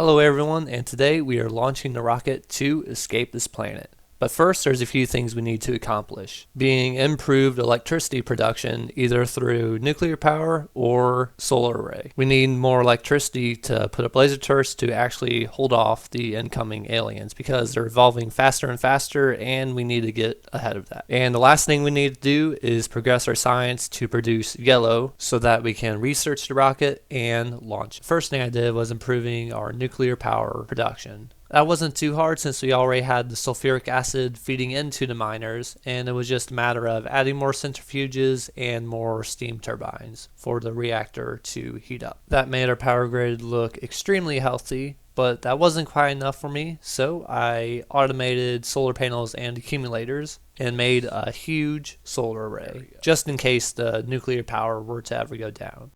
Hello everyone, and today we are launching the rocket to escape this planet. But first, there's a few things we need to accomplish, being improved electricity production either through nuclear power or solar array. We need more electricity to put up laser turrets to actually hold off the incoming aliens because they're evolving faster and faster, and we need to get ahead of that. And the last thing we need to do is progress our science to produce yellow so that we can research the rocket and launch it. First thing I did was improving our nuclear power production. That wasn't too hard since we already had the sulfuric acid feeding into the miners, and it was just a matter of adding more centrifuges and more steam turbines for the reactor to heat up. That made our power grid look extremely healthy, but that wasn't quite enough for me, so I automated solar panels and accumulators and made a huge solar array, just in case the nuclear power were to ever go down.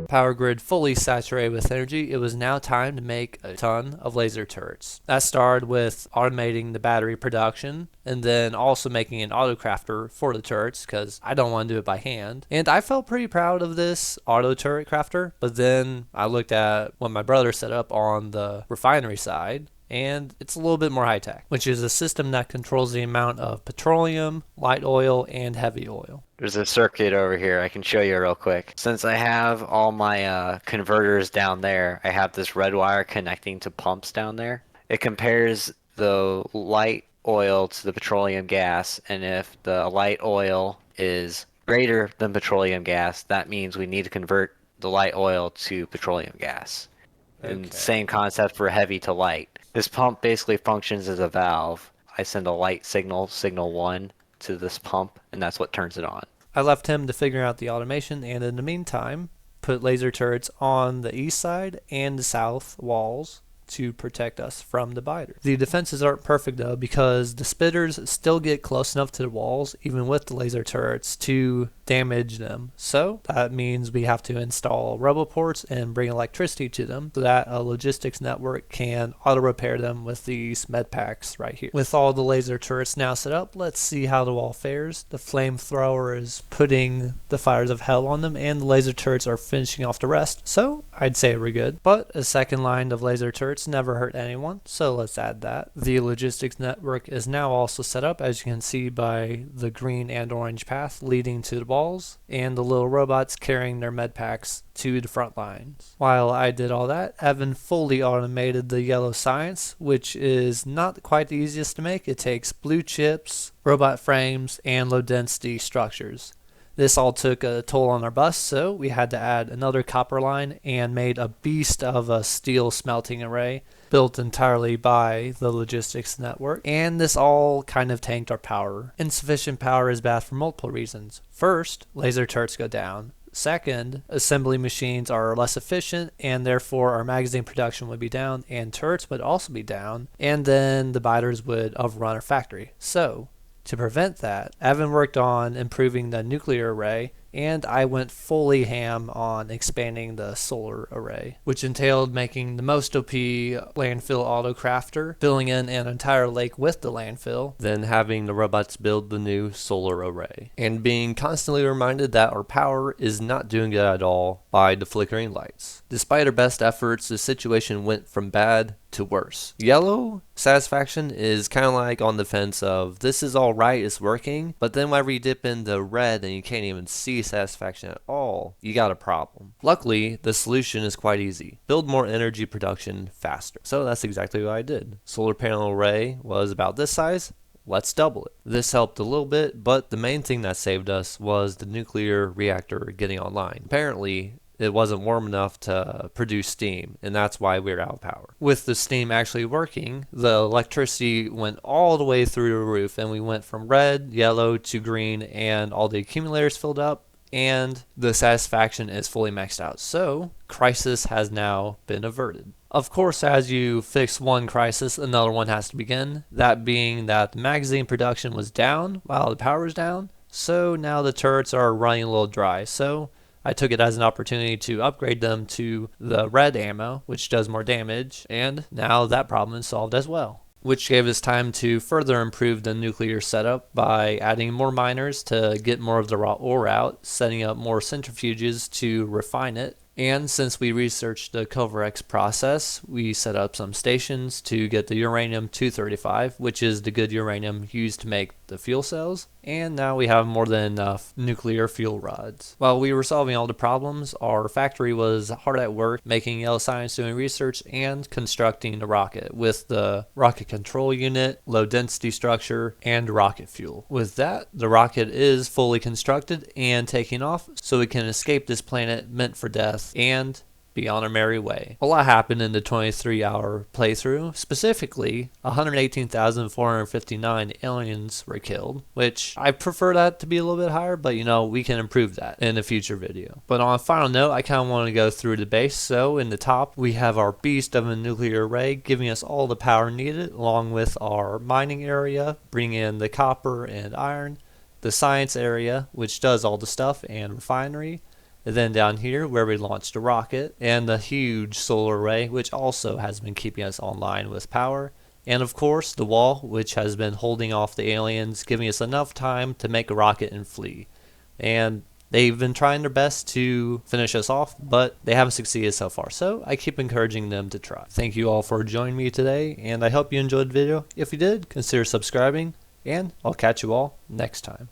Power grid fully saturated with energy, it was now time to make a ton of laser turrets. That started with automating the battery production and then also making an auto crafter for the turrets because I don't want to do it by hand. And I felt pretty proud of this auto turret crafter, but then I looked at what my brother set up on the refinery side, and it's a little bit more high-tech, which is a system that controls the amount of petroleum, light oil, and heavy oil. There's a circuit over here I can show you real quick. Since I have all my converters down there, I have this red wire connecting to pumps down there. It compares the light oil to the petroleum gas, and if the light oil is greater than petroleum gas, that means we need to convert the light oil to petroleum gas. And same concept for heavy to light. This pump basically functions as a valve. I send a light signal, signal 1, to this pump, and that's what turns it on. I left him to figure out the automation, and in the meantime, put laser turrets on the east side and the south walls to protect us from the biters. The defenses aren't perfect though, because the spitters still get close enough to the walls, even with the laser turrets, to damage them. So that means we have to install rubber ports and bring electricity to them so that a logistics network can auto repair them with these med packs right here. With all the laser turrets now set up, let's see how the wall fares. The flamethrower is putting the fires of hell on them, and the laser turrets are finishing off the rest, so I'd say we're good. But a second line of laser turrets never hurt anyone, so let's add that. The logistics network is now also set up, as you can see by the green and orange path leading to the walls, and the little robots carrying their med packs to the front lines. While I did all that, Evan fully automated the yellow science, which is not quite the easiest to make. It takes blue chips, robot frames, and low density structures. This all took a toll on our bus, so we had to add another copper line and made a beast of a steel smelting array built entirely by the logistics network, and this all kind of tanked our power. Insufficient power is bad for multiple reasons. First, laser turrets go down. Second, assembly machines are less efficient, and therefore our magazine production would be down, and turrets would also be down, and then the biters would overrun our factory. So, to prevent that, Evan worked on improving the nuclear array, and I went fully ham on expanding the solar array, which entailed making the most OP landfill auto crafter, filling in an entire lake with the landfill, then having the robots build the new solar array, and being constantly reminded that our power is not doing good at all by the flickering lights. Despite our best efforts, the situation went from bad to worse. Yellow satisfaction is kind of like on the fence of this is all right, it's working, but then whenever you dip into red and you can't even see satisfaction at all, you got a problem. Luckily, the solution is quite easy. Build more energy production faster. So that's exactly what I did. Solar panel array was about this size. Let's double it. This helped a little bit, but the main thing that saved us was the nuclear reactor getting online. Apparently, it wasn't warm enough to produce steam, and that's why we were out of power. With the steam actually working, the electricity went all the way through the roof, and we went from red, yellow to green, and all the accumulators filled up, and the satisfaction is fully maxed out. So, crisis has now been averted. Of course, as you fix one crisis, another one has to begin, that being that the magazine production was down while the power was down, so now the turrets are running a little dry. So I took it as an opportunity to upgrade them to the red ammo, which does more damage, and now that problem is solved as well. Which gave us time to further improve the nuclear setup by adding more miners to get more of the raw ore out, setting up more centrifuges to refine it, And since we researched the Covarex process, we set up some stations to get the uranium-235, which is the good uranium used to make the fuel cells, and now we have more than enough nuclear fuel rods. While we were solving all the problems, our factory was hard at work making yellow science, doing research, and constructing the rocket with the rocket control unit, low density structure, and rocket fuel. With that, the rocket is fully constructed and taking off, so we can escape this planet meant for death and be on our merry way. A lot happened in the 23-hour playthrough. Specifically, 118,459 aliens were killed, which I prefer that to be a little bit higher, but we can improve that in a future video. But on a final note, I kind of want to go through the base. So in the top, we have our beast of a nuclear array giving us all the power needed, along with our mining area, bringing in the copper and iron, the science area, which does all the stuff, and refinery. And then down here where we launched a rocket, and the huge solar array, which also has been keeping us online with power. And of course the wall, which has been holding off the aliens, giving us enough time to make a rocket and flee. And they've been trying their best to finish us off, but they haven't succeeded so far, so I keep encouraging them to try. Thank you all for joining me today, and I hope you enjoyed the video. If you did, consider subscribing, and I'll catch you all next time.